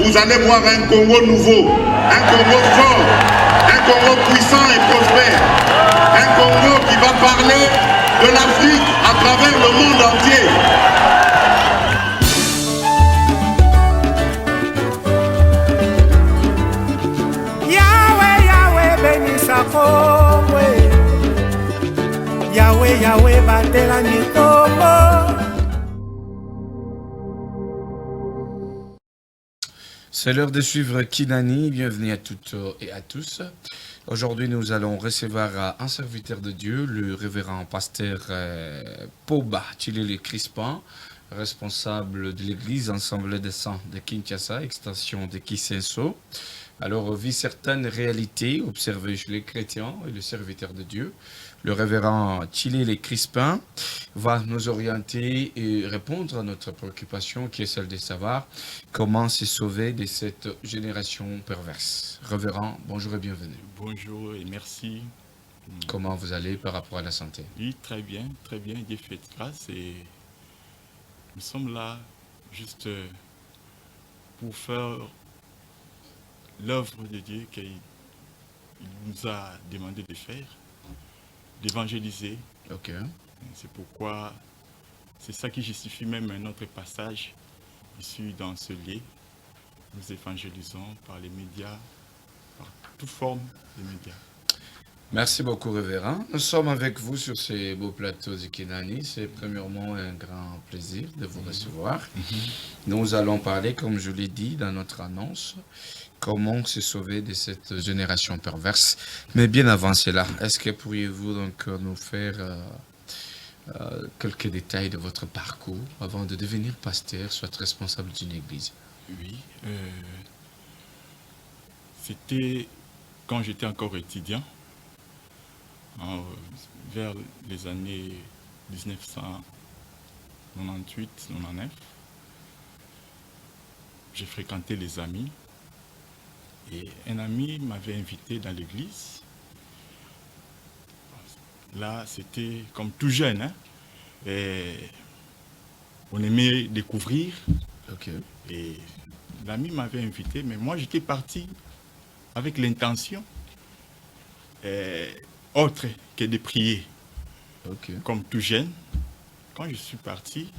vous allez voir un Congo nouveau, un Congo fort, un Congo puissant et prospère, un Congo qui va parler de l'Afrique à travers le monde entier. Yahweh, Yahweh, bénissa Congo. Yahweh, Yahweh, batela Congo. C'est l'heure de suivre Kinani. Bienvenue à toutes et à tous. Aujourd'hui, nous allons recevoir un serviteur de Dieu, le révérend pasteur Poba Chilele Crispin, responsable de l'église Ensemble des Saints de Kinshasa, extension de Kisenso. Alors, vit certaines réalités observées chez les chrétiens et le serviteur de Dieu. Le révérend Chilele Crispin va nous orienter et répondre à notre préoccupation qui est celle de savoir comment se sauver de cette génération perverse. Révérend, bonjour et bienvenue. Bonjour et merci. Comment vous allez par rapport à la santé? Oui, très bien, Dieu fait grâce et nous sommes là juste pour faire l'œuvre de Dieu qu'il nous a demandé de faire, d'évangéliser. Ok. C'est pourquoi, c'est ça qui justifie même notre passage ici dans ce lieu. Nous évangélisons par les médias, par toute forme de médias. Merci beaucoup, révérend. Nous sommes avec vous sur ces beaux plateaux de Kinani. C'est premièrement un grand plaisir de vous recevoir. Nous allons parler, comme je l'ai dit dans notre annonce, comment se sauver de cette génération perverse. Mais bien avant cela, est-ce que pourriez-vous donc nous faire quelques détails de votre parcours avant de devenir pasteur, soit responsable d'une église? Oui, c'était quand j'étais encore étudiant, vers les années 1998-99. J'ai fréquenté les amis et un ami m'avait invité dans l'église. Là, c'était comme tout jeune, hein? Et on aimait découvrir. Ok. Et l'ami m'avait invité, mais moi j'étais parti avec l'intention autre que de prier. Ok. Comme tout jeune, quand je suis parti,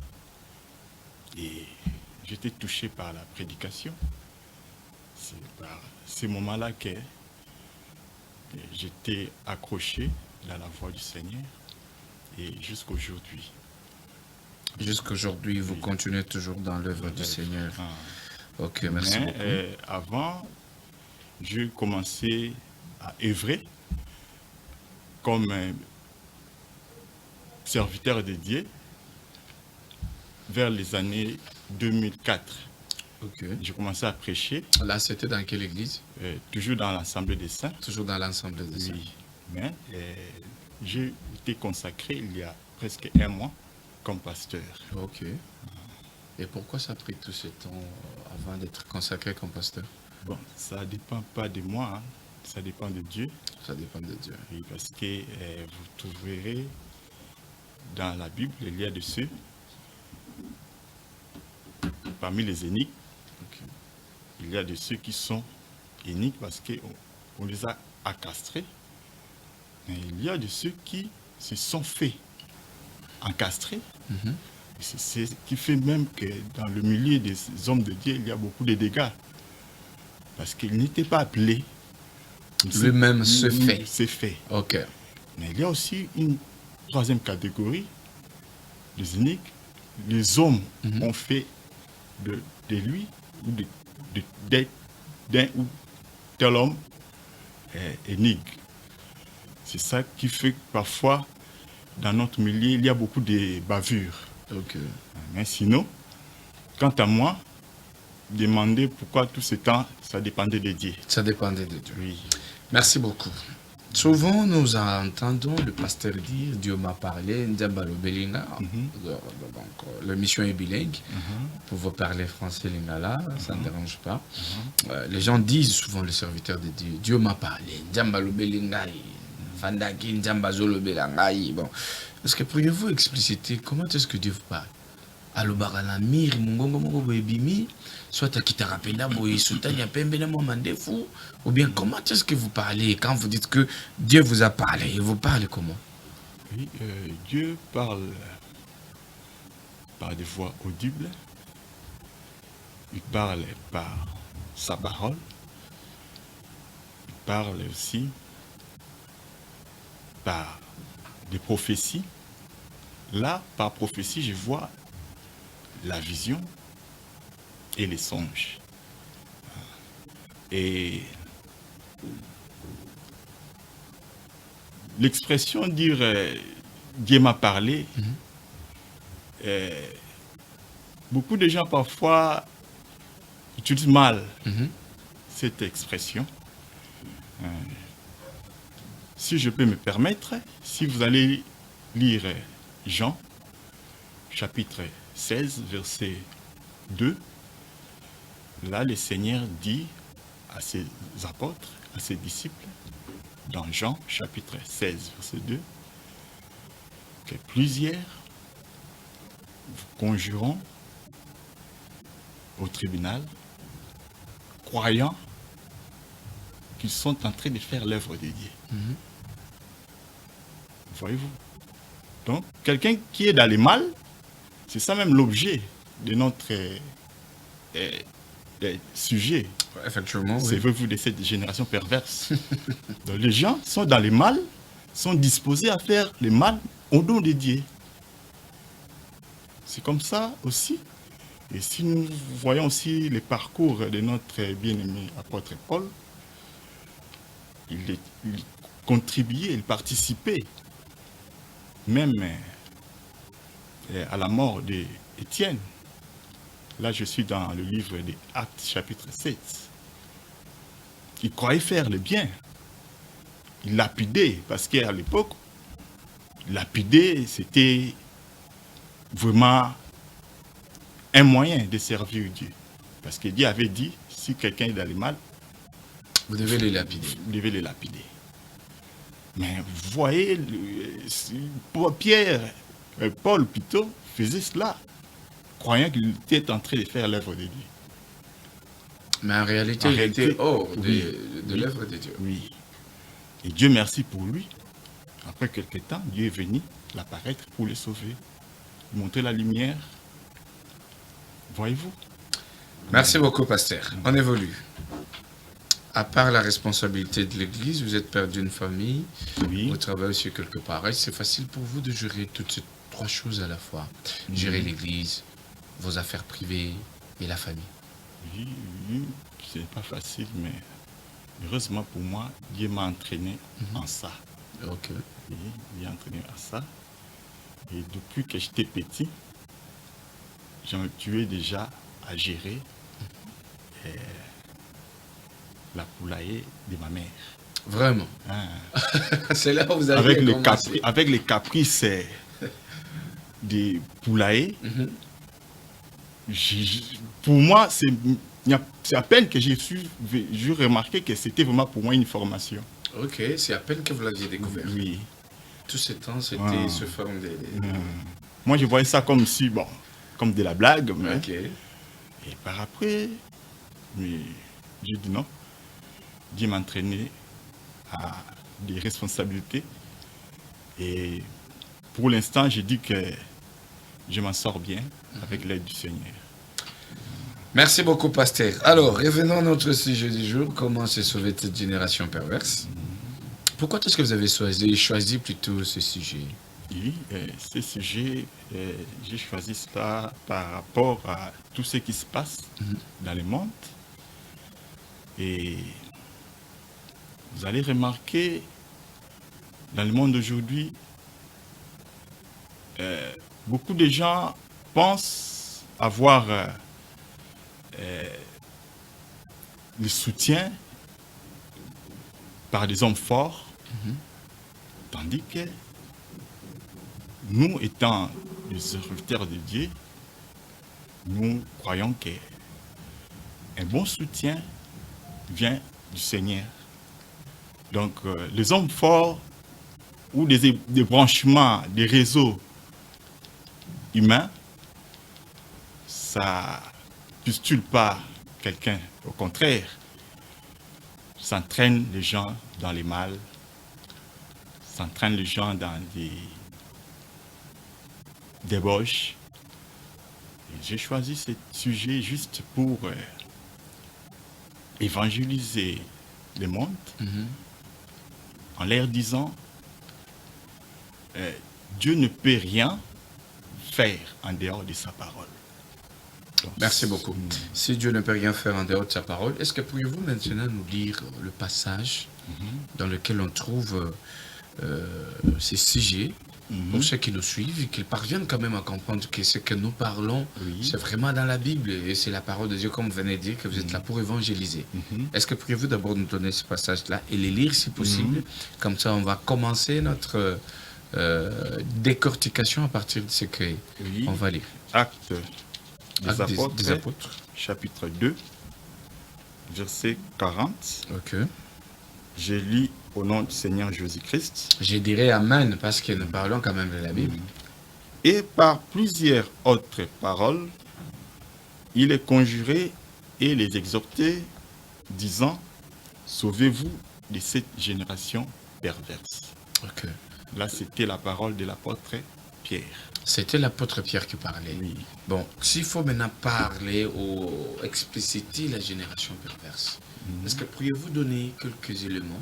et j'étais touché par la prédication. C'est par ces moments-là que j'étais accroché dans la voix du Seigneur et jusqu'aujourd'hui. Jusqu'aujourd'hui, vous continuez toujours dans l'œuvre du Seigneur. Ok, merci beaucoup. Avant, j'ai commencé à œuvrer comme serviteur de Dieu vers les années 2004. Ok. J'ai commencé à prêcher. Là, c'était dans quelle église? Toujours dans l'Assemblée des Saints. Toujours dans l'Assemblée des Saints. Oui. Mais j'ai été consacré il y a presque un mois comme pasteur. Ok. Et pourquoi ça a pris tout ce temps avant d'être consacré comme pasteur? Bon, ça ne dépend pas de moi, hein. Ça dépend de Dieu. Ça dépend de Dieu. Oui, parce que vous trouverez dans la Bible, il y a de ceux, parmi les énigmes, il y a de ceux qui sont énigmes parce qu'on les a encastrés. Mais il y a de ceux qui se sont faits encastrer. C'est ce qui fait même que dans le milieu des hommes de Dieu, il y a beaucoup de dégâts. Parce qu'ils n'étaient pas appelés. Lui-même se fait. C'est fait. Ok. Mais il y a aussi une troisième catégorie, les énigmes. Les hommes ont fait de lui, ou d'un ou tel homme, énigme. C'est ça qui fait que parfois, dans notre milieu, il y a beaucoup de bavures. Ok. Mais sinon, quant à moi, demander pourquoi tout ce temps, ça dépendait de Dieu. Ça dépendait de Dieu. Oui. Merci beaucoup. Souvent, nous entendons le pasteur dire Dieu m'a parlé, Ndiambalo Belinga. Donc, l'émission est bilingue. Vous pouvez parler français, lingala, ça ne dérange pas. Les gens disent souvent, le serviteur de Dieu, Dieu m'a parlé, Ndiambalo Belinga, Fandaki, Ndiambazolo Belinga. Bon. Est-ce que pourriez-vous expliciter comment est-ce que Dieu vous parle? alobaka na mire mongongo moko boye ebimi soit akitaka mpenda boye sutani ya pembe na mwa mandefu ou bien comment est-ce que vous parlez quand vous dites que Dieu vous a parlé, il vous parle comment? Oui, Dieu parle par des voix audibles, il parle par sa parole, il parle aussi par des prophéties. Là, par prophétie, je vois la vision et les songes. Et l'expression dire Dieu m'a parlé, beaucoup de gens parfois utilisent mal cette expression. Si je peux me permettre, si vous allez lire Jean, chapitre 16, verset 2, là le Seigneur dit à ses apôtres, à ses disciples, dans Jean, chapitre 16, verset 2, que plusieurs vous conjureront au tribunal, croyant qu'ils sont en train de faire l'œuvre de Dieu. Voyez-vous? Donc, quelqu'un qui est dans le mal, c'est ça même l'objet de notre sujet. Effectivement, oui. Savez-vous de cette génération perverse? Donc, les gens sont dans le mal, sont disposés à faire le mal au nom de Dieu. C'est comme ça aussi. Et si nous voyons aussi le parcours de notre bien-aimé apôtre Paul, il contribuait, il participait même à la mort d'Étienne. Là, je suis dans le livre des Actes, chapitre 7. Il croyait faire le bien. Il lapidait, parce qu'à l'époque, lapider, c'était vraiment un moyen de servir Dieu. Parce que Dieu avait dit, si quelqu'un est dans le mal, vous devez les lapider. Vous devez les lapider. Mais vous voyez, Paul plutôt, faisait cela, croyant qu'il était en train de faire l'œuvre de Dieu. Mais en réalité, il était hors de l'œuvre de Dieu. Oui. Et Dieu merci pour lui. Après quelque temps, Dieu est venu l'apparaître pour le sauver, lui montrer la lumière. Voyez-vous? Merci beaucoup, pasteur. On évolue. À part la responsabilité de l'Église, vous êtes père d'une famille, Oui. vous travaillez aussi quelque part. Est-ce que c'est facile pour vous de gérer toutes ces trois choses à la fois? Gérer l'Église, vos affaires privées et la famille. Oui, c'est pas facile, mais heureusement pour moi, Dieu m'a entraîné en ça. Ok. Oui, il m'a entraîné à ça. Et depuis que j'étais petit, tu es déjà à gérer la poulailler de ma mère. Vraiment. Hein. C'est là où vous avez commencé. Avec les caprices des poulaillers, pour moi, c'est à peine que j'ai remarqué que c'était vraiment pour moi une formation. Ok, c'est à peine que vous l'aviez découvert. Oui. Tout ce temps, c'était ce forme de... Moi, je voyais ça comme si, bon, comme de la blague. Mais, Ok. et par après, j'ai dit non. Dieu m'a entraîné à des responsabilités. Et pour l'instant, je dis que je m'en sors bien avec l'aide du Seigneur. Merci beaucoup, pasteur. Alors, revenons à notre sujet du jour. Comment se sauver de cette génération perverse? Pourquoi est-ce que vous avez choisi plutôt ce sujet? Oui, ce sujet, j'ai choisi cela par rapport à tout ce qui se passe dans le monde. Et vous allez remarquer, dans le monde d'aujourd'hui, beaucoup de gens pensent avoir le soutien par des hommes forts, tandis que nous, étant des serviteurs de Dieu, nous croyons qu'un bon soutien vient du Seigneur. Donc, les hommes forts ou des branchements, des réseaux humains ça pustule pas quelqu'un. Au contraire, ça entraîne les gens dans les mal, ça entraîne les gens dans des débauches. Et j'ai choisi ce sujet juste pour évangéliser le monde en leur disant Dieu ne peut rien faire en dehors de sa parole. Donc, Merci beaucoup. Si Dieu ne peut rien faire en dehors de sa parole, est-ce que pourriez-vous maintenant nous lire le passage dans lequel on trouve ces sujets pour ceux qui nous suivent et qu'ils parviennent quand même à comprendre que ce que nous parlons, c'est vraiment dans la Bible et c'est la parole de Dieu, comme vous venez de dire, que vous êtes là pour évangéliser. Est-ce que pourriez-vous d'abord nous donner ce passage-là et les lire si possible? Comme ça, on va commencer notre décortication à partir de ce qu'on va lire. Actes des Actes apôtres, chapitre 2, verset 40. Ok. Je lis au nom du Seigneur Jésus-Christ. Je dirais Amen parce que nous parlons quand même de la Bible. Et par plusieurs autres paroles, il les conjurait et les exhortait, disant, sauvez-vous de cette génération perverse. Ok. Là, c'était la parole de l'apôtre Pierre. C'était l'apôtre Pierre qui parlait. Oui. Bon, s'il faut maintenant parler ou expliciter la génération perverse, est-ce que pourriez-vous donner quelques éléments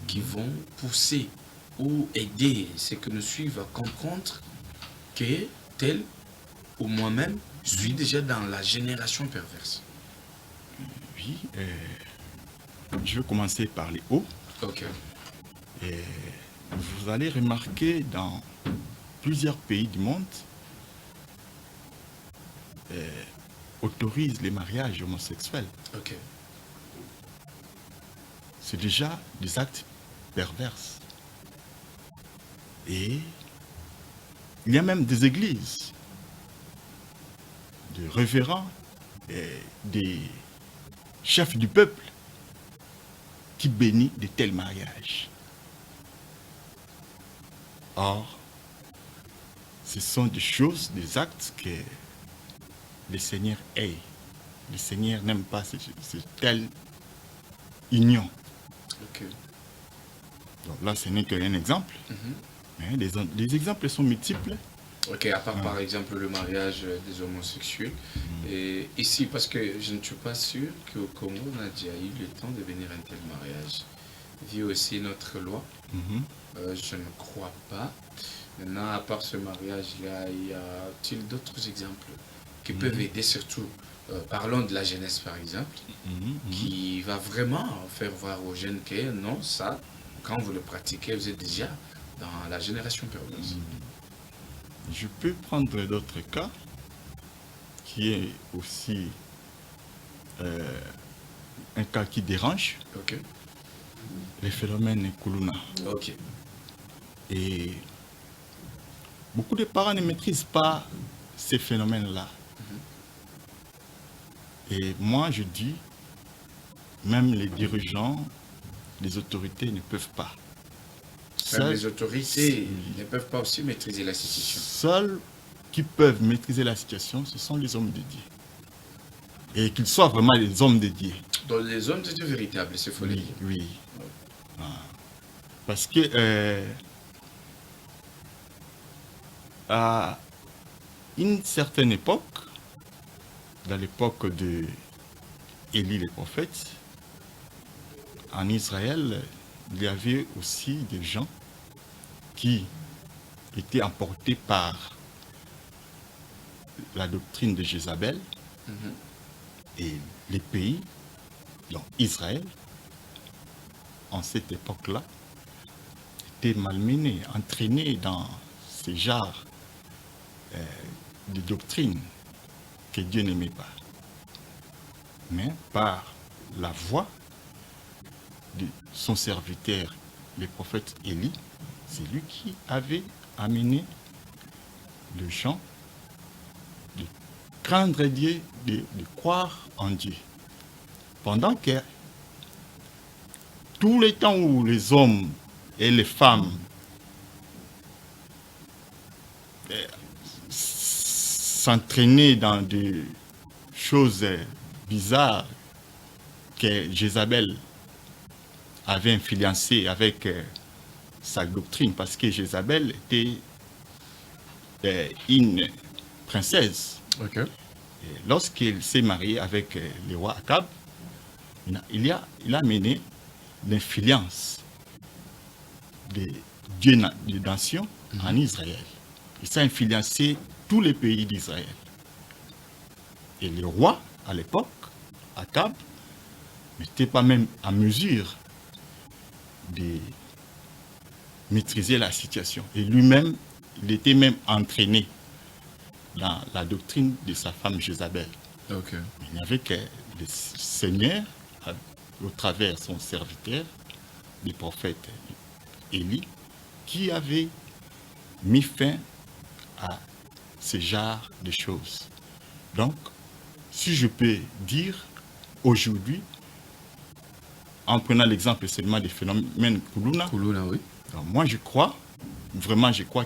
qui vont pousser ou aider ceux que nous suivent à comprendre que tel ou moi-même suis déjà dans la génération perverse? Oui. Je vais commencer par les hauts. Ok. Et vous allez remarquer dans plusieurs pays du monde autorisent les mariages homosexuels. Ok. C'est déjà des actes pervers. Et il y a même des églises, des révérends, et des chefs du peuple qui bénissent de tels mariages. Or, ce sont des choses, des actes que le Seigneur hait. Le Seigneur n'aime pas cette telle union. Ok. Donc là, ce n'est qu'un exemple. Mais les exemples sont multiples. Ok, à part par exemple le mariage des homosexuels. Et ici, parce que je ne suis pas sûr qu'au Congo, on a déjà eu le temps de venir un tel mariage. Vu aussi notre loi, je ne crois pas. Maintenant, à part ce mariage-là, y a-t-il d'autres exemples qui peuvent aider, surtout, parlons de la jeunesse par exemple, qui va vraiment faire voir aux jeunes que non, ça, quand vous le pratiquez, vous êtes déjà dans la génération perverse. Je peux prendre d'autres cas qui est aussi un cas qui dérange, Ok. les phénomènes Kuluna. Ok. Et beaucoup de parents ne maîtrisent pas ces phénomènes-là. Et moi, je dis, même les dirigeants, les autorités ne peuvent pas. Même les autorités ne peuvent pas aussi maîtriser la situation. Seuls qui peuvent maîtriser la situation, ce sont les hommes de Dieu. Et qu'ils soient vraiment les hommes de Dieu. Donc les hommes de Dieu véritables, c'est faut le dire. Oui. Ah. Parce que à une certaine époque, dans l'époque de Élie le prophète, en Israël, il y avait aussi des gens qui étaient emportés par la doctrine de Jézabel. Et les pays, donc Israël, en cette époque-là, étaient malmenés, entraînés dans ce genre de doctrine que Dieu n'aimait pas. Mais par la voix de son serviteur, le prophète Élie, c'est lui qui avait amené les gens de craindre Dieu, de croire en Dieu. Pendant que tout le temps où les hommes et les femmes s'entraîner dans des choses bizarres que Jézabel avait influencé avec sa doctrine, parce que Jézabel était une princesse. Ok. Et lorsqu'il s'est marié avec le roi Akab, il a mené l'influence des dieux des nations en Israël. Et ça a influencé tous les pays d'Israël. Et le roi, à l'époque, Akab, n'était pas même en mesure de maîtriser la situation. Et lui-même, il était même entraîné dans la doctrine de sa femme Jézabel. Ok. Il n'y avait que le Seigneur, au travers son serviteur, le prophète Élie, qui avait mis fin à ce genre de choses. Donc, si je peux dire, aujourd'hui, en prenant l'exemple seulement des phénomènes Kuluna, Oui. moi je crois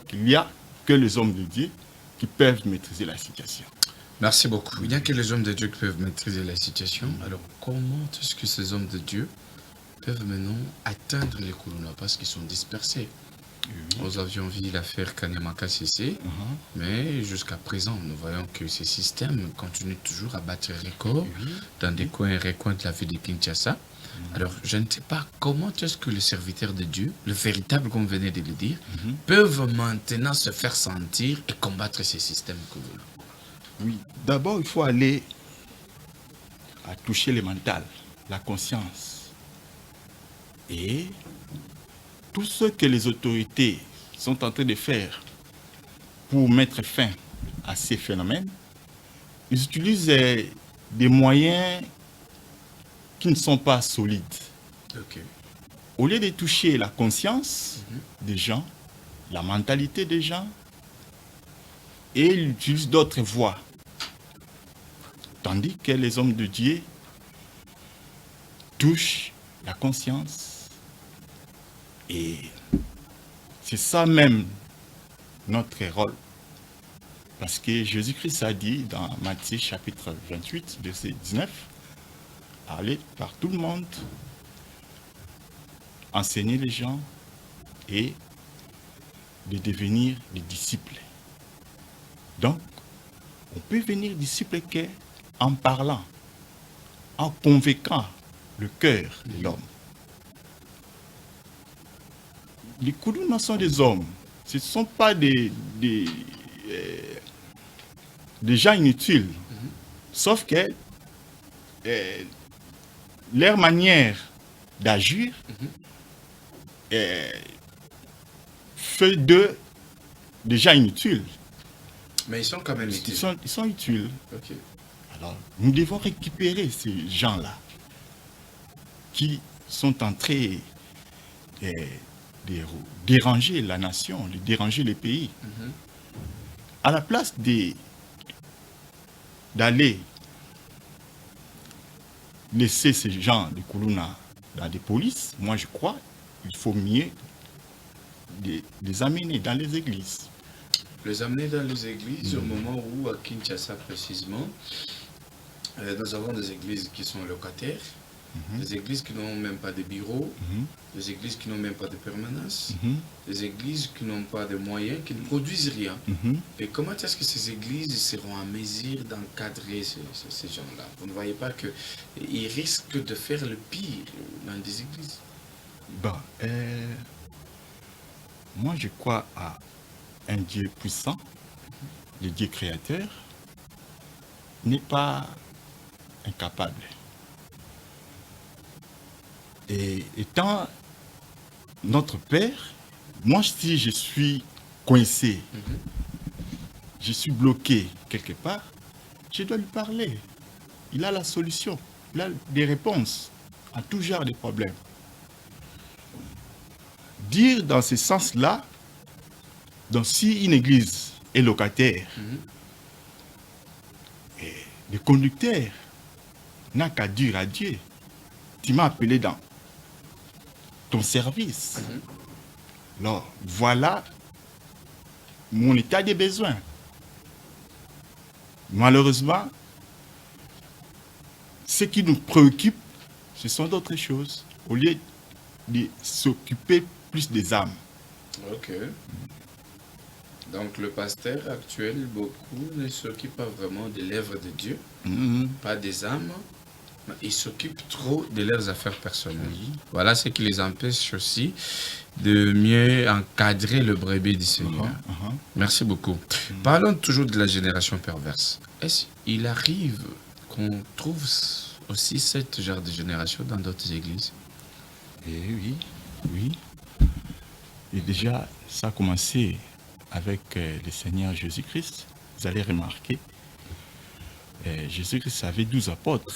qu'il n'y a que les hommes de Dieu qui peuvent maîtriser la situation. Merci beaucoup. Il n'y a que les hommes de Dieu qui peuvent maîtriser la situation. Alors, comment est-ce que ces hommes de Dieu peuvent maintenant atteindre les Kuluna parce qu'ils sont dispersés? Nous avions vu l'affaire Kanyamaka CC, mais jusqu'à présent, nous voyons que ces systèmes continuent toujours à battre record dans des coins et recoins de la ville de Kinshasa. Alors, je ne sais pas comment est-ce que les serviteurs de Dieu, le véritable, comme vous venez de le dire, peuvent maintenant se faire sentir et combattre ces systèmes que vous. Oui, d'abord, il faut aller à toucher le mental, la conscience. Et tout ce que les autorités sont en train de faire pour mettre fin à ces phénomènes, ils utilisent des moyens qui ne sont pas solides. Okay. Au lieu de toucher la conscience des gens, la mentalité des gens, et ils utilisent d'autres voies. Tandis que les hommes de Dieu touchent la conscience. Et c'est ça même notre rôle. Parce que Jésus-Christ a dit dans Matthieu chapitre 28, verset 19, aller par tout le monde, enseigner les gens et de devenir des disciples. Donc, on peut devenir disciple en parlant, en convainquant le cœur de l'homme. Les Kuluna sont des hommes. Ce ne sont pas des gens inutiles. Sauf que leur manière d'agir fait d'eux des gens inutiles. Mais ils sont quand même utiles. Ils sont utiles. Okay. Alors, nous devons récupérer ces gens-là qui sont en train de déranger la nation, de déranger les pays. À la place d'aller laisser ces gens de Kuluna dans des polices, moi je crois qu'il faut mieux les amener dans les églises. Les amener dans les églises au moment où, à Kinshasa précisément, nous avons des églises qui sont locataires, des églises qui n'ont même pas de bureaux, des églises qui n'ont même pas de permanence, des églises qui n'ont pas de moyens, qui ne produisent rien. Et comment est-ce que ces églises seront en mesure d'encadrer ces gens-là? Vous ne voyez pas qu'ils risquent de faire le pire dans des églises? Moi je crois à un Dieu puissant, le Dieu créateur, n'est pas incapable. Et étant notre Père, moi si je suis coincé, je suis bloqué quelque part, je dois lui parler. Il a la solution, il a des réponses à tout genre de problèmes. Dire dans ce sens-là, donc si une église est locataire, et le conducteur n'a qu'à dire à Dieu, tu m'as appelé dans ton service. Alors, voilà mon état des besoins. malheureusement, ce qui nous préoccupe, ce sont d'autres choses, au lieu de s'occuper plus des âmes. Ok. Donc le pasteur actuel, beaucoup ne s'occupe pas vraiment de l'œuvre de Dieu, pas des âmes, mais ils s'occupent trop de leurs affaires personnelles. Voilà ce qui les empêche aussi de mieux encadrer le brebis du Seigneur. Merci beaucoup. Parlons toujours de la génération perverse. Est-ce qu'il arrive qu'on trouve aussi ce genre de génération dans d'autres églises? Et oui, oui. Et déjà, ça a commencé avec le Seigneur Jésus-Christ. Vous allez remarquer, Jésus-Christ avait 12 apôtres.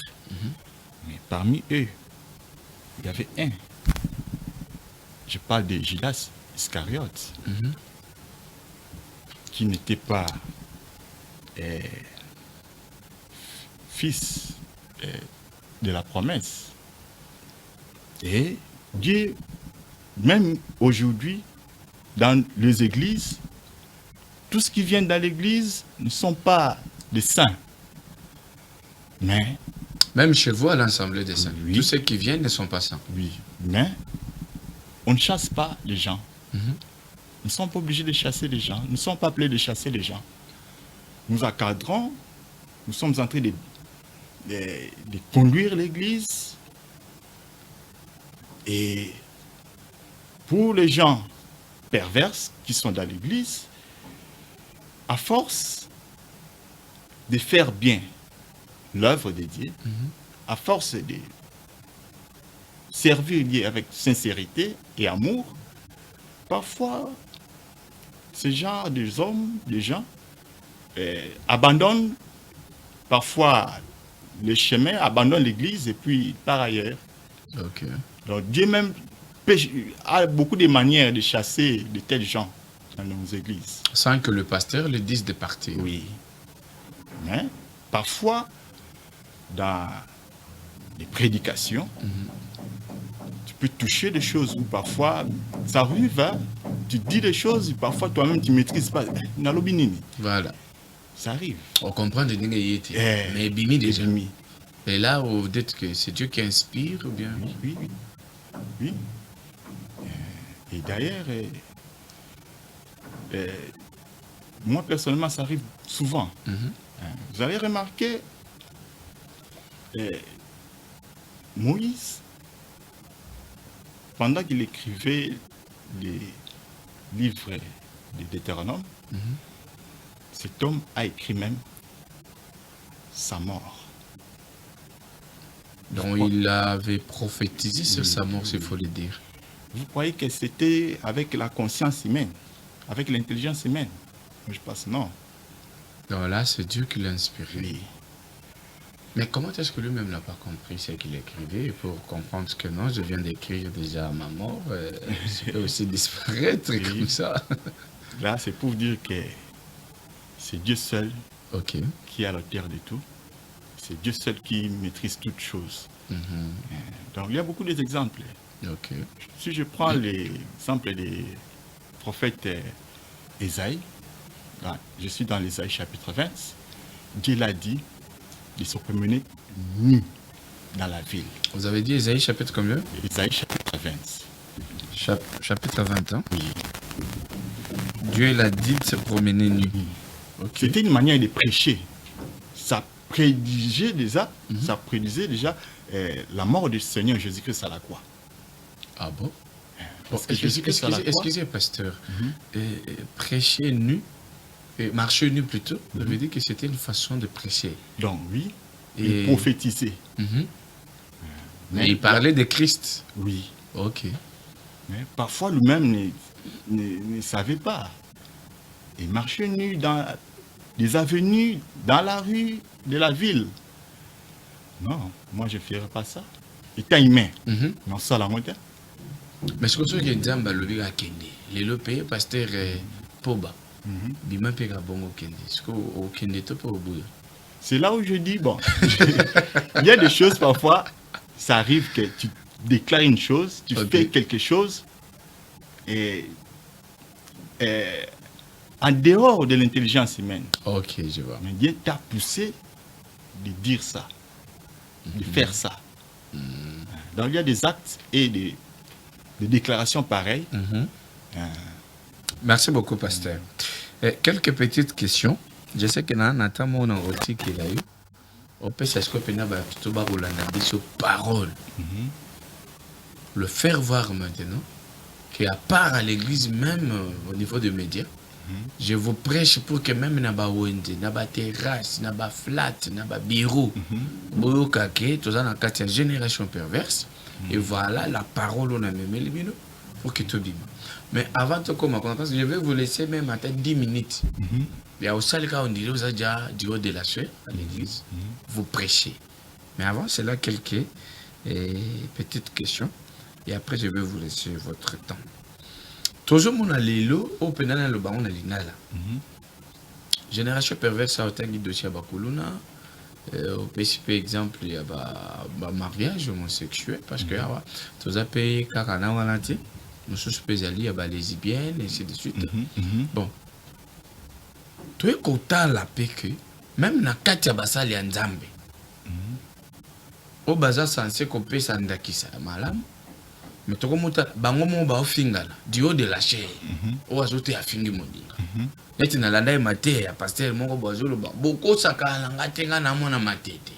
Mais parmi eux, il y avait un. Je parle de Judas Iscariote, qui n'était pas fils de la promesse. Et Dieu, même aujourd'hui, dans les églises, tout ce qui vient dans l'église ne sont pas des saints. Mais, Même chez vous, à l'Assemblée des saints, Oui. tous ceux qui viennent ne sont pas saints. oui, mais on ne chasse pas les gens. Nous ne sommes pas obligés de chasser les gens. Nous ne sommes pas appelés de chasser les gens. Nous encadrons, nous sommes en train de conduire l'église. Et pour les gens perverses qui sont dans l'église, à force de faire bien l'œuvre de Dieu, à force de servir Dieu avec sincérité et amour, parfois, ce genre de hommes, de gens, abandonnent parfois le chemin, abandonnent l'église et puis par ailleurs. Ok. Donc Dieu même a beaucoup de manières de chasser de tels gens dans nos églises. Sans que le pasteur le dise de partir. Oui. Mais parfois, dans les prédications, tu peux toucher des choses où parfois, ça arrive, hein, tu dis des choses, parfois toi-même tu ne maîtrises pas. Nalobinini. Voilà. Ça arrive. On comprend de Ninga Yeti. Eh, Mais Bimi déjà. Bimi. Et là, vous dites que c'est Dieu qui inspire ou bien? Oui, oui, oui. Oui. Et d'ailleurs, moi personnellement, ça arrive souvent. Vous avez remarqué, Moïse, pendant qu'il écrivait les livres de Deutéronome, cet homme a écrit même sa mort. Donc il avait prophétisé sur sa mort, s'il faut le dire. Vous croyez que c'était avec la conscience humaine, avec l'intelligence humaine? Moi, je pense non. Donc là, c'est Dieu qui l'a inspiré. Oui. Mais comment est-ce que lui-même n'a pas compris ce qu'il écrivait pour comprendre que non, je viens d'écrire déjà à ma mort, je peux aussi disparaître comme ça. Là, c'est pour dire que c'est Dieu seul Ok. qui est à la terre de tout. C'est Dieu seul qui maîtrise toutes choses. Donc, il y a beaucoup d'exemples. Ok. Si je prends l'exemple des prophètes Ésaïe, là, je suis dans l'Ésaïe chapitre 20, Dieu l'a dit de se promener nu dans la ville. Vous avez dit Ésaïe chapitre combien? Ésaïe chapitre 20. Chapitre 20, hein? Oui. Dieu l'a dit de se promener nu. Ok. C'était une manière de prêcher. Ça prédisait déjà, la mort du Seigneur Jésus-Christ à la croix. Ah bon? Parce que Jésus-Christ à la croix, Excusez, pasteur. Prêcher nu, marcher nu plutôt, ça veut dire que c'était une façon de prêcher. donc oui, Et- il prophétisait. Mais il parlait de Christ. Oui. Ok. Mais parfois lui-même ne savait pas. Il marchait nu dans les avenues, dans la rue de la ville. Non, moi je ne ferais pas ça. Étant humain, non, ça la montagne. Mais ce que je veux dire, c'est que le pays pasteur Poba, bima pega bongo kende. Ce que au kende to pas au bout. C'est là où je dis, bon, il y a des choses parfois, ça arrive que tu déclares une chose, tu Ok. fais quelque chose, et en dehors de l'intelligence humaine. Ok, je vois. Mais Dieu t'a poussé de dire ça, de faire ça. Donc il y a des actes et des déclarations pareilles. Merci beaucoup, pasteur. Quelques petites questions. Je sais que Nathan mon roti qu'il a eu. On peut s'assurer que tout sur parole. Le faire voir maintenant qu'à part à l'église, même au niveau des médias, je vous prêche pour que même dans la wende, dans la terrasse, dans la flat, dans le bureau, vous avez une génération perverse. Et voilà la parole on a même pour que tout bim. Mais avant de commencer, je vais vous laisser même à 10 minutes. Il y a aussi le cas où on dirait vous déjà du haut de la sueur à l'église, vous prêchez. Mais avant cela, quelques petites questions. Et après, je vais vous laisser votre temps. Toujours mon alélo, au pénal le baron alinala. Génération perverse a autant de dossiers à Bakuluna. Au PCP exemple, il y a un mariage homosexuel parce que tous les pays Kakana Walati, nous sommes spécialisés, il y a les lesbiennes, et ainsi de suite. Bon. Tu es content la paix que même dans Katia Basali en Zambie. Au bazar censé couper Sandakisa, malam. Mais tu as bango ba fingala du haut de la chair. Ou azote a fingi modi. Neti na landa mate ya pasteur moko bazolo ba. Boko saka nga tenga na mona matete.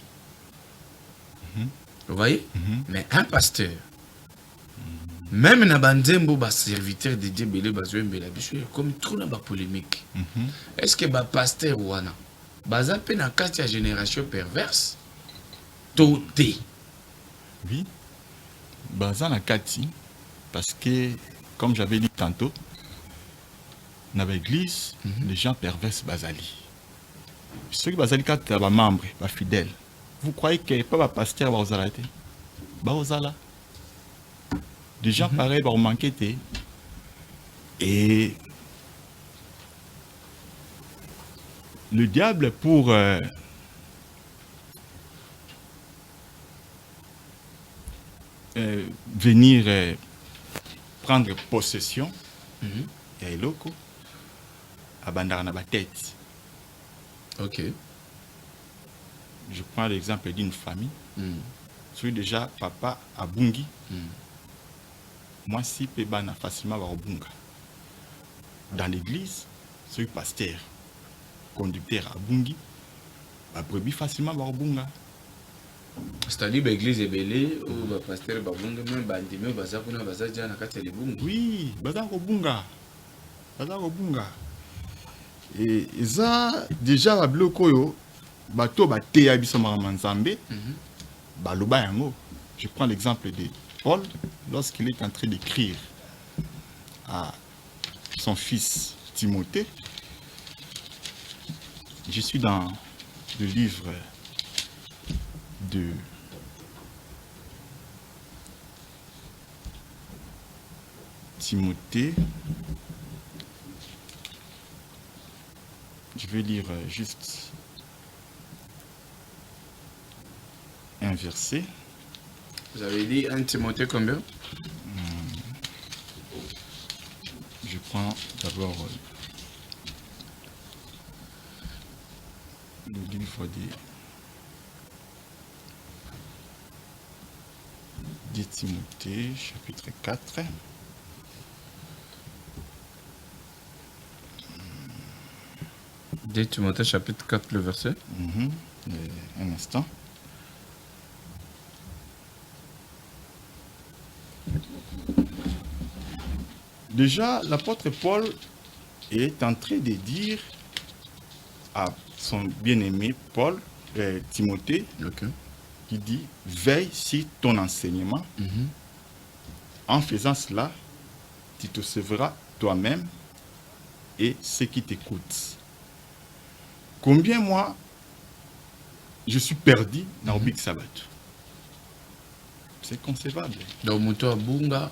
Vous voyez? Mais un pasteur même na banzembo ba serviteur de Dieu belé bazo mbela biso comme trop na ba polémique. Est-ce que ba pasteur wana baza pe na kati ya génération perverse toté? Oui. Bazan à Kati, parce que, comme j'avais dit tantôt, dans l'église, les gens perverses Bazali. Ceux qui Bazali, quand tu es membre, fidèle, vous croyez que pas un pasteur Bazala? Bazala. Des gens pareils vont manquer. Et le diable, pour venir prendre possession, il y a loko à bandana ba tête. Ok. Je prends l'exemple d'une famille. Celui déjà papa à Bungi. Moi si pebana facilement va Bunga. Dans l'église, celui pasteur conducteur à Bungi, va brebis facilement va Bunga. C'est-à-dire que l'église est belle, ou le pasteur est bon, même bandimé, baza kuna baza déjà na kati ya bunga. Oui, baza ko bunga. Baza ko bunga. Et ça déjà ba bloko yo bato ba teya biso mama nzambe. Baloba yango. Je prends l'exemple de Paul lorsqu'il est en train d'écrire à son fils Timothée. Je suis dans le livre de Timothée. Je vais lire juste un verset. Vous avez dit 1 Timothée combien? Je prends d'abord le livre de Timothée, chapitre 4. De Timothée, chapitre 4, le verset. Un instant. Déjà, l'apôtre Paul est en train de dire à son bien-aimé Paul, Timothée, qui dit « Veille sur ton enseignement. En faisant cela, tu te sauveras toi-même et ceux qui t'écoutent. » Combien moi, je suis perdu dans le Big Sabbath? C'est concevable. Donc, Moto Bunga.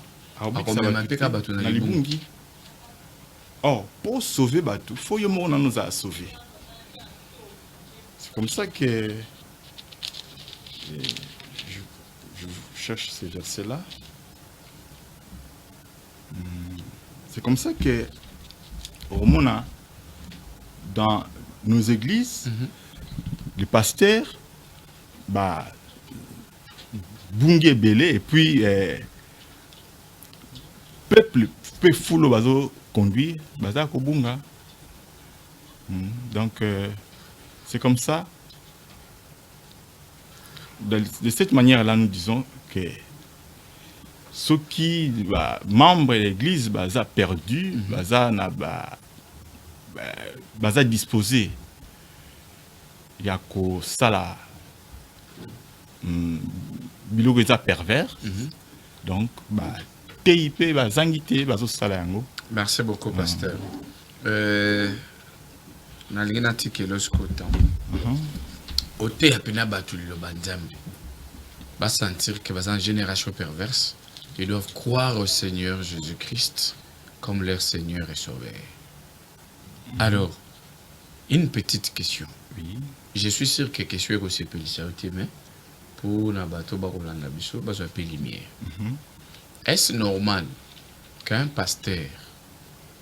Oh, pour sauver Batou, il faut que nous a sauvé. C'est comme ça que je cherche ces versets-là. C'est comme ça que au moment dans nos églises, les pasteurs, Bungé Belé, et puis peuple foulo bazo conduire, baza kobunga. Donc c'est comme ça. De cette manière-là, nous disons que ceux qui membres de l'église baza perdu, baza na baza disposé. Il y a que ça là. Biloko eza pervers. Donc TIP bazangité bazo sala yango. Merci beaucoup, pasteur. Nalingi natikela sikotan. Ote apena batu liloba nzambe. Va sentir que dans une génération perverse, ils doivent croire au Seigneur Jésus-Christ comme leur Seigneur et Sauveur. Alors, une petite question. Oui. Je suis sûr que question est aussi mais pour nabato bakolanda biso bazwa pe lumière. Est-ce normal qu'un pasteur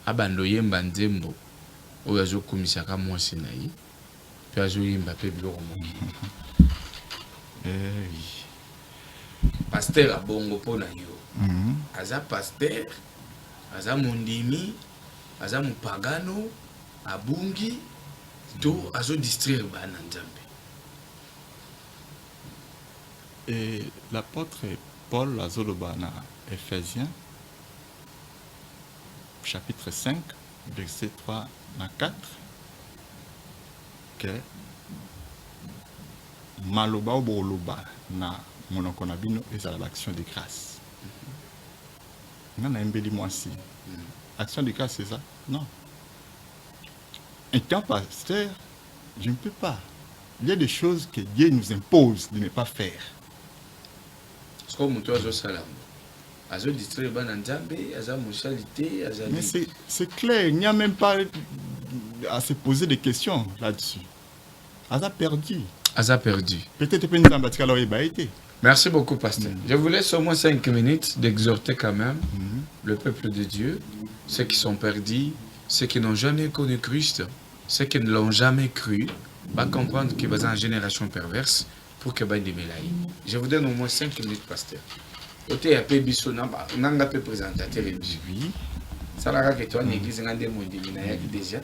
abando yemba nzembo oyo azokumisaka mwasi na ye pe azoyemba pe biloko moki? Pasteur a bongo pona yo. Aza pasteur, aza mondimi, aza mupagano, abungi, to azo distraire bana nzambe. Et l'apôtre Paul azoloba na Ephésiens chapitre 5 verset 3 à 4 que maloba ou boloba na monoko na bino ezala l'action de grâce. Nana embeli mwasi. Action de grâce c'est ça? Non. Étant pasteur, je ne peux pas. Il y a des choses que Dieu nous impose de ne pas faire. Mais c'est clair, il n'y a même pas à se poser des questions là-dessus. Asa perdu. Asa perdu. Peut-être que nous avons été. Merci beaucoup, pasteur. Je vous laisse au moins 5 minutes d'exhorter quand même le peuple de Dieu, ceux qui sont perdus, ceux qui n'ont jamais connu Christ, ceux qui ne l'ont jamais cru, va comprendre qu'il va dans une génération perverse pour que va démêler. Je vous donne au moins 5 minutes, pasteur. Côté AP Bissona, on a un peu présentateur. Oui. Ça l'a que toi, l'église a des mots déjà.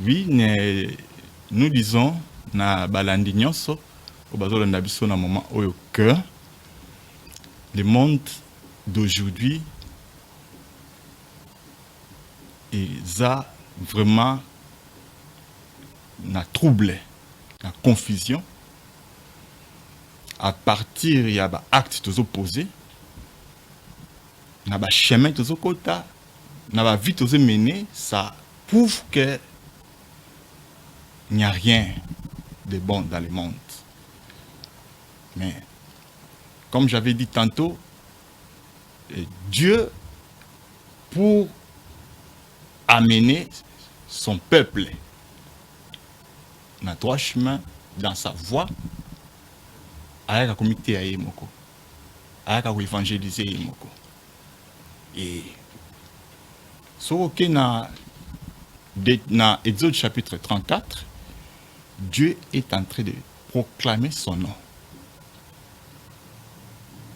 Oui, nous disons na balandi nyonso au bazolo na biso na moment oyo que le monde d'aujourd'hui est vraiment na trouble, na confusion. À partir il y a des actes opposés, il y a des chemins opposés, il y a des vies menées, ça prouve que il n'y a rien de bon dans le monde. Mais, comme j'avais dit tantôt, Dieu, pour amener son peuple dans droit chemin, dans sa voie, avec la communauté à Yemoko, avec la évangéliser Yemoko. Et, ce qui est dans Exode chapitre 34, Dieu est en train de proclamer son nom.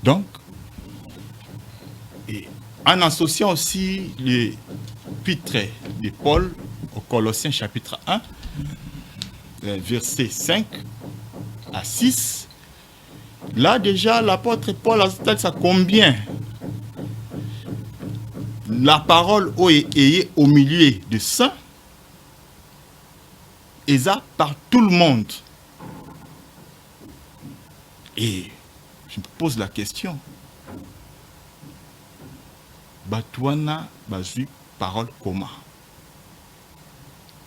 Donc, et en associant aussi l'épître de Paul au Colossiens chapitre 1, versets 5 à 6, là déjà l'apôtre Paul a dit ça combien la parole est au milieu de saints et ça par tout le monde. Et je me pose la question. Batouana bazu parole comment?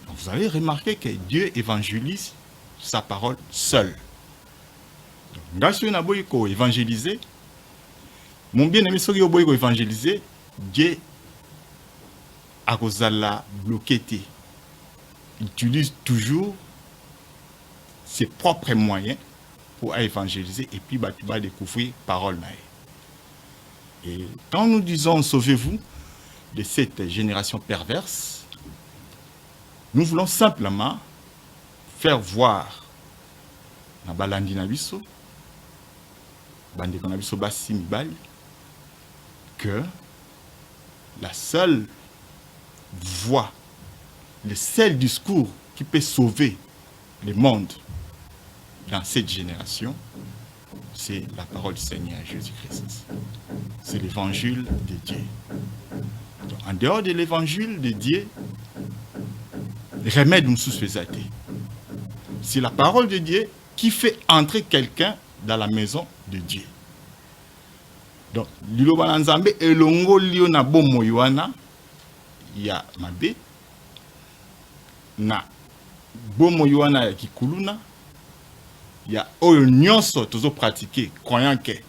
Vous avez remarqué que Dieu évangélise sa parole seul. Lorsque on a évangéliser, mon bien-aimé, si on a évangéliser, Dieu a bloqué. Il utilise toujours ses propres moyens pour évangéliser et puis tu vas découvrir parole. Et quand nous disons sauvez-vous de cette génération perverse, Nous voulons simplement faire voir na balandi na biso, bandeko na biso basi mibali, que la seule voie, le seul discours qui peut sauver le monde dans cette génération, c'est la parole du Seigneur Jésus-Christ. C'est l'évangile de Dieu. Donc, en dehors de l'évangile de Dieu, remède nous sous-faisate. C'est la parole de Dieu qui fait entrer quelqu'un dans la maison de Dieu. Donc, liloba na nzambe elongo lio na bomo yoana ya mabe na bomo yoana ya kikuluna ya oyo nyonso tozo pratiquer croyant que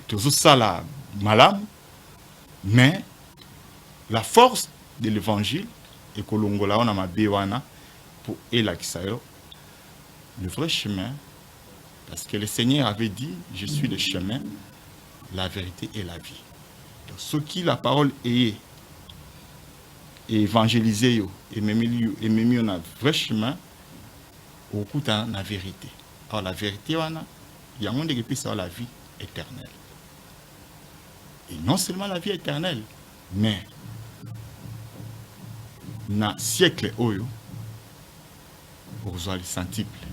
tozo sala malam, mais la force de l'évangile et kolongola ona mabe wana pour elakisa yo le vrai chemin, parce que le Seigneur avait dit je suis le chemin, la vérité et la vie. Donc ce qui la parole est évangélisé yo et même on a vrai chemin au coup dans la vérité. Alors la vérité wana il y a monde qui peut savoir la vie éternelle. Et non seulement la vie éternelle, mais na siècle oyo pour le centuple.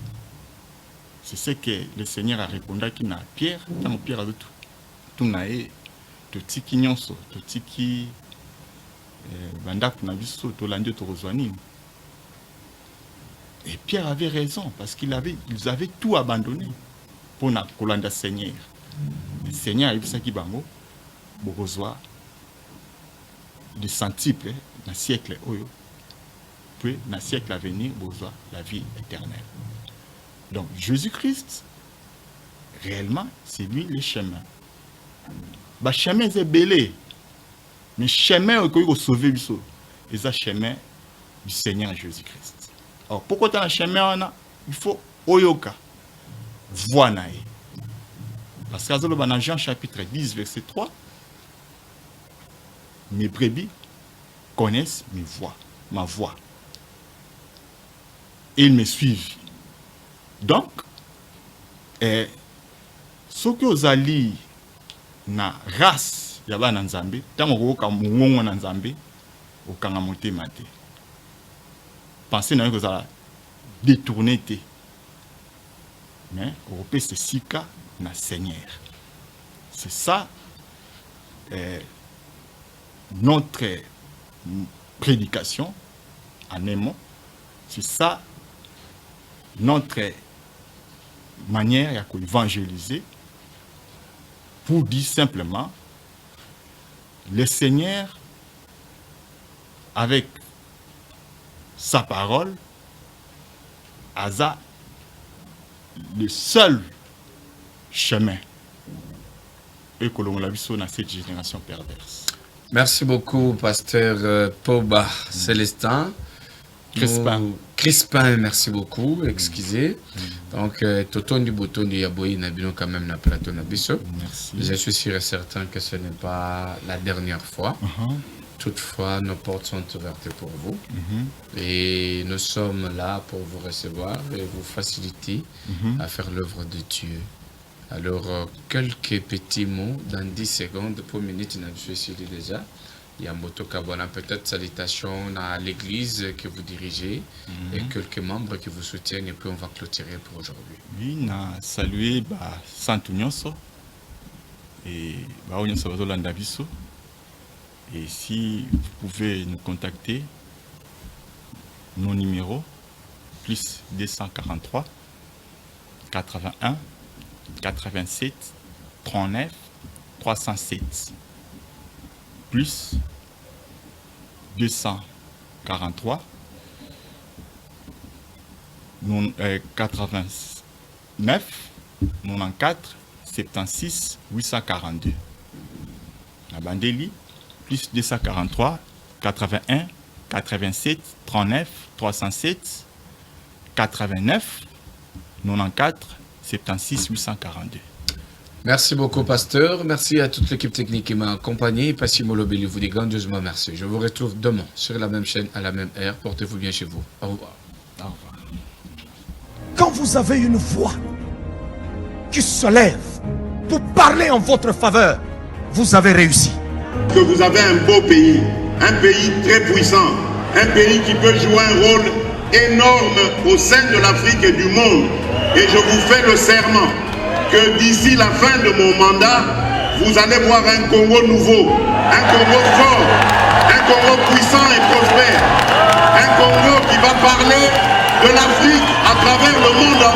C'est ce que le Seigneur a répondu à Pierre, dans Pierre a tout naé, tout tiki nyonso, tout tiki bandaku na biso, tout l'andio tout rejoigni. Et Pierre avait raison parce ils avaient tout abandonné pour na kolanda Seigneur. Le Seigneur a eu ça qui bango, pour rejoindre le centuple, dans le siècle oyo, puis dans le siècle à venir, pour rejoindre la vie éternelle. Donc Jésus-Christ, réellement, c'est lui le chemin. Le chemin est belé, mais le chemin qui est sauvé, c'est le chemin du Seigneur Jésus-Christ. Alors pourquoi dans le chemin, il faut oyoka, voir. Parce que dans Jean chapitre 10, verset 3, mes brebis connaissent ma voix. Et ils me suivent. Donc, ce que vous allez na race yaba na nzambe, tango ko mungongo na nzambe, okanga motema te. Pensez na que vous allez détourner te. Mais on peut se sika na Seigneur. C'est ça notre prédication en un mot. C'est ça notre manière d'évangéliser pour dire simplement le Seigneur avec sa parole a le seul chemin et que l'on l'a vu dans cette génération perverse. Merci beaucoup, pasteur Poba Célestin. Crispin, merci beaucoup, excusez. Donc, Toton du Bouton du Yaboui Nabino quand même na plateau Nabiso. Merci. Je suis sûr et certain que ce n'est pas la dernière fois. Toutefois, nos portes sont ouvertes pour vous. Et nous sommes là pour vous recevoir et vous faciliter à faire l'œuvre de Dieu. Alors, quelques petits mots dans 10 secondes pour minute, je suis déjà. Il y a Moto Kabwana, peut-être salutations à l'église que vous dirigez et quelques membres qui vous soutiennent et puis on va clôturer pour aujourd'hui. Oui, na salué Santo Nyonso et Nyonso Bazolanda Biso. Et si vous pouvez nous contacter, nos numéros, plus 243 81 87 39 307. Plus 243 89 94 76 842. La Bandeli, plus 243 81 87 39 307 89 94 76 842. Merci beaucoup, pasteur. Merci à toute l'équipe technique qui m'a accompagné. Passimo Lobeli vous dit grandieusement merci. Je vous retrouve demain sur la même chaîne, à la même heure. Portez-vous bien chez vous. Au revoir. Au revoir. Quand vous avez une voix qui se lève pour parler en votre faveur, vous avez réussi. Que vous avez un beau pays, un pays très puissant, un pays qui peut jouer un rôle énorme au sein de l'Afrique et du monde. Et je vous fais le serment que d'ici la fin de mon mandat, vous allez voir un Congo nouveau, un Congo fort, un Congo puissant et prospère, un Congo qui va parler de l'Afrique à travers le monde entier.